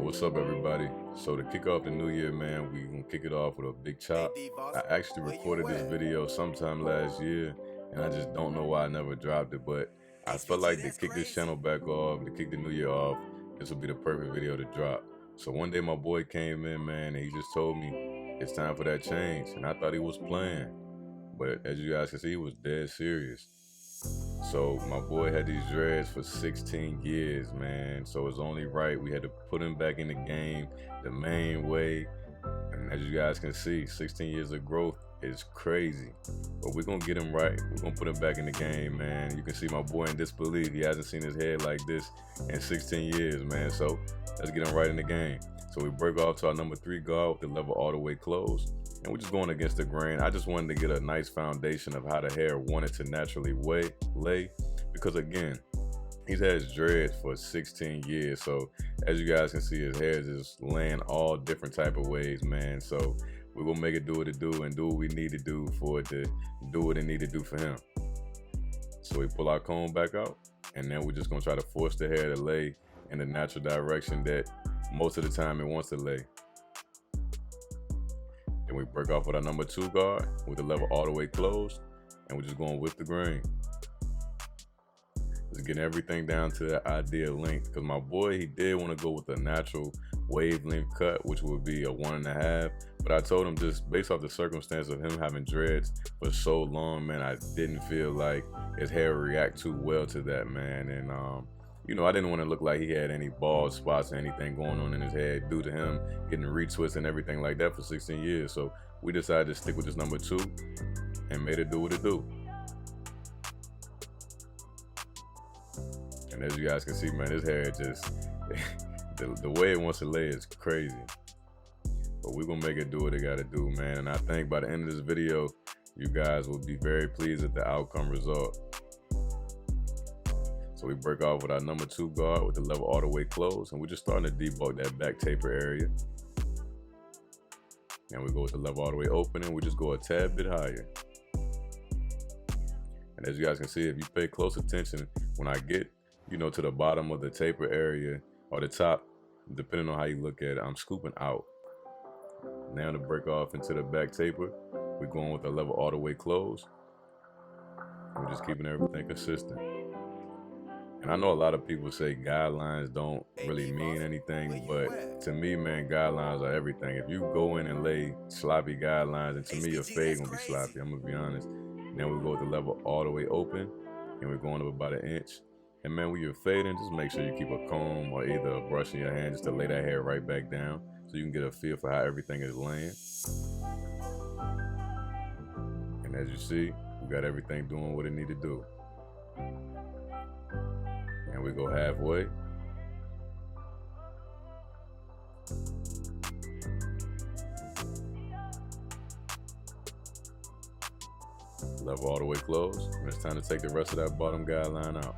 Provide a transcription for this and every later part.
What's up, everybody? So to kick off the new year, man, we gonna kick it off with a big chop. I actually recorded this video sometime last year, and I just don't know why I never dropped it, but I felt like to kick this channel back off, to kick the new year off, this would be the perfect video to drop. So one day my boy came in, man, and he just told me it's time for that change, and I thought he was playing, but as you guys can see, he was dead serious. So my boy had these dreads for 16 years, man. So it's only right we had to put him back in the game the main way. And as you guys can see, 16 years of growth is crazy. But we're gonna get him right. We're gonna put him back in the game, man. You can see my boy in disbelief. He hasn't seen his head like this in 16 years, man. So let's get him right in the game. So we break off to our number 3 guard with the level all the way closed. And we're just going against the grain. I just wanted to get a nice foundation of how the hair wanted to naturally lay. Because again, he's had his dreads for 16 years. So as you guys can see, his hair is just laying all different type of ways, man. So we're gonna make it do what it do and do what we need to do for it to do what it need to do for him. So we pull our comb back out, and then we're just gonna try to force the hair to lay in the natural direction that most of the time it wants to lay. Then we break off with our number 2 guard with the level all the way closed, and we're just going with the grain. Just getting everything down to the ideal length, because my boy, he did want to go with a natural wavelength cut, which would be a 1.5, but I told him, just based off the circumstance of him having dreads for so long, man, I didn't feel like his hair would react too well to that, man. And you know, I didn't want to look like he had any bald spots or anything going on in his head due to him getting retwists and everything like that for 16 years. So we decided to stick with this number 2 and made it do what it do. And as you guys can see, man, his hair just, the way it wants to lay is crazy. But we're gonna make it do what it gotta do, man. And I think by the end of this video, you guys will be very pleased with the outcome result. So we break off with our number 2 guard with the level all the way closed, and we're just starting to debug that back taper area. And we go with the level all the way open, and we just go a tad bit higher. And as you guys can see, if you pay close attention, when I get, you know, to the bottom of the taper area or the top, depending on how you look at it, I'm scooping out. Now to break off into the back taper, we're going with the level all the way closed. We're just keeping everything consistent. And I know a lot of people say guidelines don't really mean anything, but to me, man, guidelines are everything. If you go in and lay sloppy guidelines, and to me, your fade gonna be sloppy, I'm gonna be honest. Then we go with the level all the way open, and we're going up about 1 inch. And man, when you're fading, just make sure you keep a comb or either a brush in your hand just to lay that hair right back down so you can get a feel for how everything is laying. And as you see, we got everything doing what it need to do. And we go halfway. Level all the way closed. And it's time to take the rest of that bottom guideline out.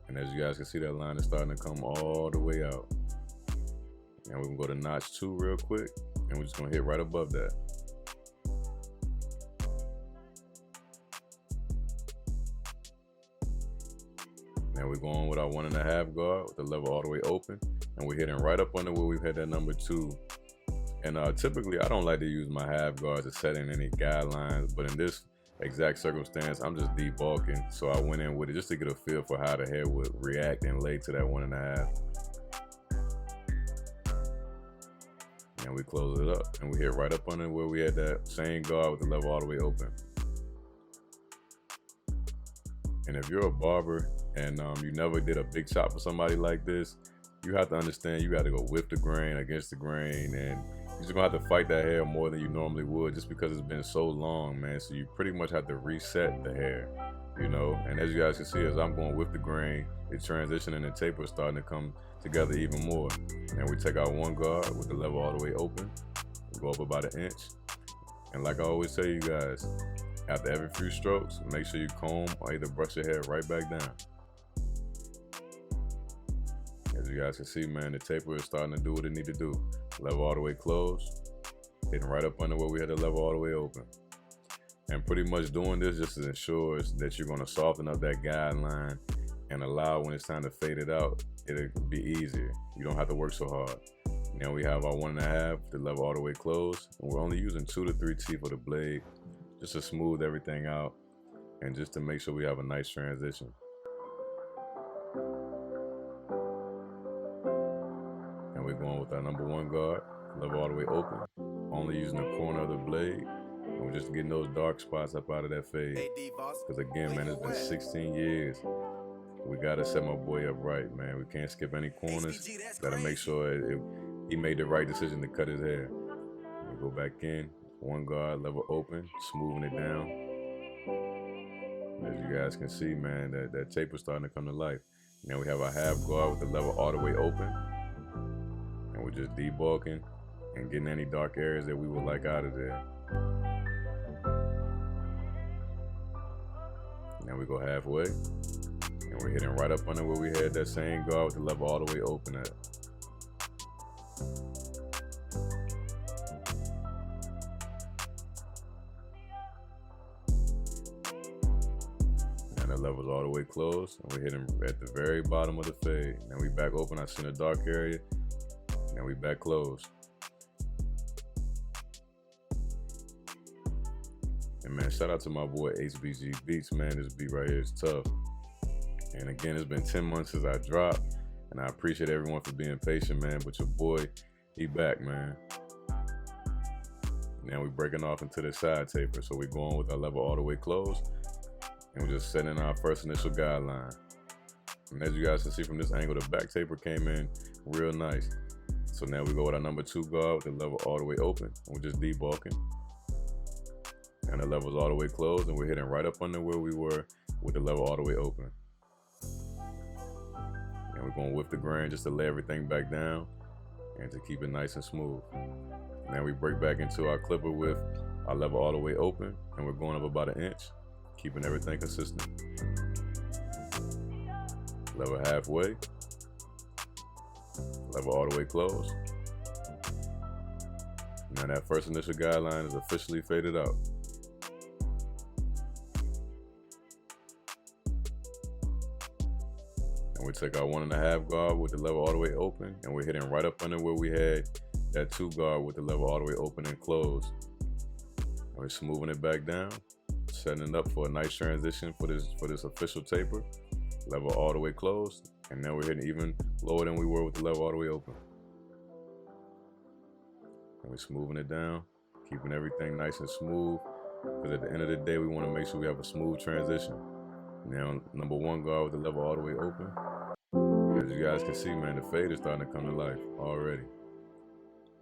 And as you guys can see, that line is starting to come all the way out. And we can go to notch 2 real quick, and we're just gonna hit right above that. Now we're going with our 1.5 guard with the level all the way open, and we're hitting right up under where we've had that number 2. And typically I don't like to use my half guard to set in any guidelines, but in this exact circumstance, I'm just debulking. So I went in with it just to get a feel for how the hair would react and lay to that 1.5. And we close it up, and we hit right up under where we had that same guard with the level all the way open. And if you're a barber and you never did a big chop for somebody like this, you have to understand you got to go with the grain, against the grain, and you're just gonna have to fight that hair more than you normally would just because it's been so long, man. So you pretty much have to reset the hair, you know. And as you guys can see, as I'm going with the grain, the transition and the taper is starting to come together even more. And we take our 1 guard with the level all the way open, we go up about 1 inch. And like I always tell you guys, after every few strokes, make sure you comb or either brush your hair right back down. As you guys can see, man, the taper is starting to do what it need to do. Level all the way closed, hitting right up under where we had the level all the way open. And pretty much doing this just ensures that you're gonna soften up that guideline and allow when it's time to fade it out, it'll be easier. You don't have to work so hard. Now we have our 1.5, the level all the way closed, and we're only using 2 to 3 teeth of the blade just to smooth everything out and just to make sure we have a nice transition. And we're going with our number 1 guard, level all the way open, only using the corner of the blade, and we're just getting those dark spots up out of that fade. Because again, man, it's been 16 years. We gotta set my boy up right, man. We can't skip any corners. Gotta make sure he made the right decision to cut his hair. We go back in, 1 guard, level open, smoothing it down. As you guys can see, man, that taper starting to come to life. Now we have our half guard with the level all the way open. And we're just debulking and getting any dark areas that we would like out of there. Now we go halfway. And we're hitting right up under where we had that same guard with the level all the way open at. And the level's all the way closed, and we're hitting at the very bottom of the fade. Now we back open, I seen a dark area, and we back closed. And man, shout out to my boy HBG Beats, man. This beat right here is tough. And again, it's been 10 months since I dropped, and I appreciate everyone for being patient, man. But your boy, he back, man. Now we're breaking off into the side taper. So we're going with our level all the way closed, and we're just setting our first initial guideline. And as you guys can see from this angle, the back taper came in real nice. So now we go with our number 2 guard with the level all the way open, and we're just debulking. And the level's all the way closed, and we're hitting right up under where we were with the level all the way open. And we're going with the grain just to lay everything back down and to keep it nice and smooth. Now we break back into our clipper with our level all the way open, and we're going up about 1 inch, keeping everything consistent. Level halfway, level all the way closed. Now that first initial guideline is officially faded out. We take our 1.5 guard with the level all the way open, and we're hitting right up under where we had that 2 guard with the level all the way open and closed. And we're smoothing it back down, setting it up for a nice transition for this official taper. Level all the way closed, and now we're hitting even lower than we were with the level all the way open. And we're smoothing it down, keeping everything nice and smooth, because at the end of the day, we want to make sure we have a smooth transition. Now, number 1 guard with the level all the way open. As you guys can see, man, the fade is starting to come to life already.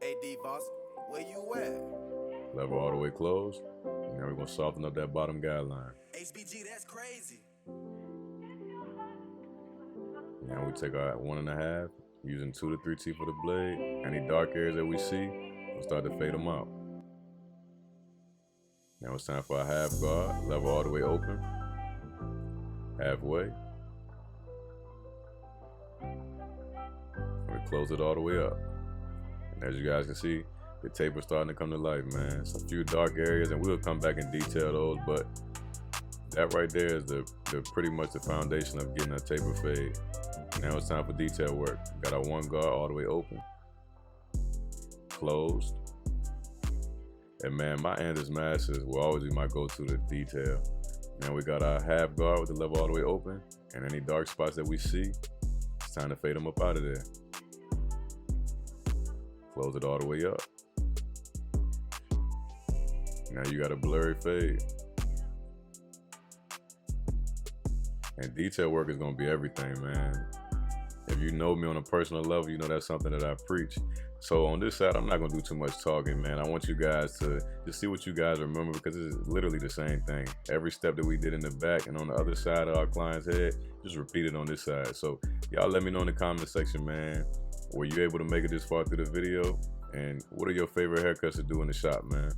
Hey, D-Boss, where you at? Level all the way closed. Now we're going to soften up that bottom guideline. HBG, that's crazy. Now we take our 1.5, using 2 to 3 teeth of the blade. Any dark areas that we see, we'll start to fade them out. Now it's time for our half guard, level all the way open. Halfway. We close it all the way up. And as you guys can see, the taper's starting to come to life, man. It's a few dark areas, and we'll come back and detail those, but that right there is the pretty much the foundation of getting a taper fade. Now it's time for detail work. Got our 1 guard all the way open. Closed. And man, my Anders Masters will always be my go-to to detail. Now we got our half guard with the level all the way open, and any dark spots that we see, it's time to fade them up out of there. Close it all the way up. Now you got a blurry fade. And detail work is gonna be everything, man. If you know me on a personal level, you know that's something that I preach. So on this side, I'm not gonna do too much talking, man. I want you guys to just see what you guys remember, because it's literally the same thing. Every step that we did in the back and on the other side of our client's head, just repeat it on this side. So y'all let me know in the comment section, man. Were you able to make it this far through the video? And what are your favorite haircuts to do in the shop, man?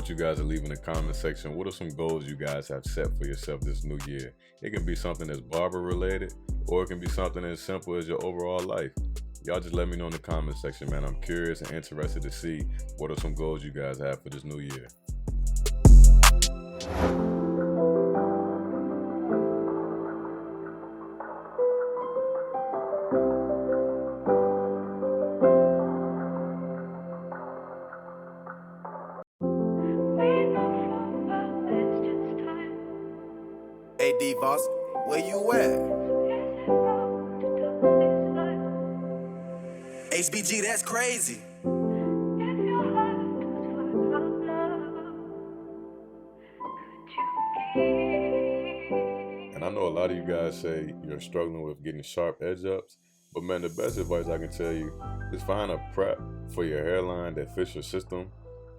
want you guys to leave in the comment section, what are some goals you guys have set for yourself this new year? It can be something that's barber related, or it can be something as simple as your overall life. Y'all just let me know in the comment section, man. I'm curious and interested to see what are some goals you guys have for this new year. Hey D-Boss, where you at? HBG, that's crazy. And I know a lot of you guys say you're struggling with getting sharp edge ups, but man, the best advice I can tell you is find a prep for your hairline that fits your system,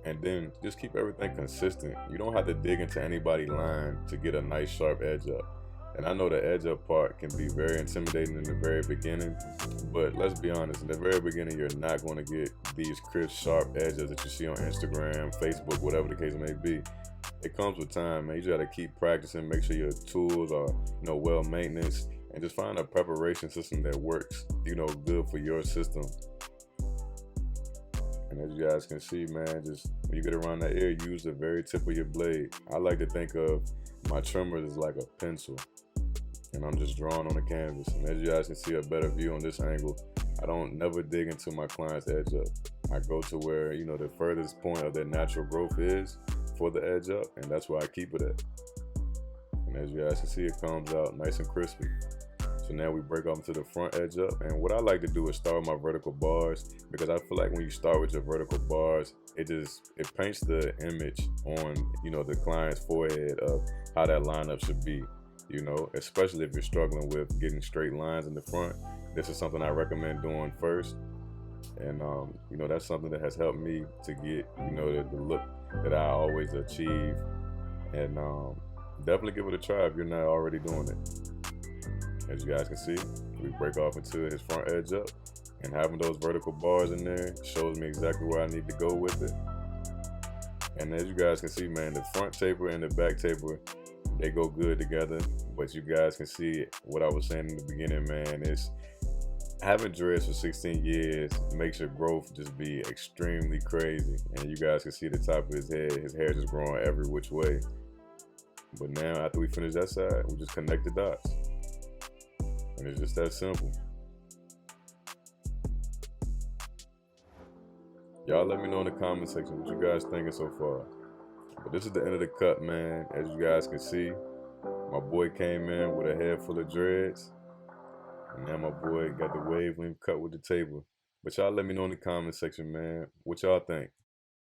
and then just keep everything consistent. You don't have to dig into anybody's line to get a nice sharp edge up. And I know the edge up part can be very intimidating in the very beginning, but let's be honest, in the very beginning, you're not going to get these crisp, sharp edges that you see on Instagram, Facebook, whatever the case may be. It comes with time, man. You just got to keep practicing, make sure your tools are, well maintenance, and just find a preparation system that works, good for your system. And as you guys can see, man, just when you get around that ear, use the very tip of your blade. I like to think of my trimmer as like a pencil, and I'm just drawing on the canvas. And as you guys can see a better view on this angle, I don't never dig into my client's edge up. I go to where, the furthest point of their natural growth is for the edge up, and that's where I keep it at. And as you guys can see, it comes out nice and crispy. So now we break off into the front edge up, and what I like to do is start with my vertical bars, because I feel like when you start with your vertical bars, it paints the image on, the client's forehead of how that lineup should be, especially if you're struggling with getting straight lines in the front. This is something I recommend doing first. And, that's something that has helped me to get, the look that I always achieve. And definitely give it a try if you're not already doing it. As you guys can see, we break off into his front edge up, and having those vertical bars in there shows me exactly where I need to go with it. And as you guys can see, man, the front taper and the back taper, they go good together. But you guys can see what I was saying in the beginning, man, is having dreads for 16 years makes your growth just be extremely crazy. And you guys can see the top of his hair just growing every which way. But now, after we finish that side, we just connect the dots. And it's just that simple. Y'all let me know in the comment section what you guys thinking so far. But this is the end of the cut, man. As you guys can see, my boy came in with a head full of dreads. And now my boy got the wavelength cut with the taper. But y'all let me know in the comment section, man, what y'all think.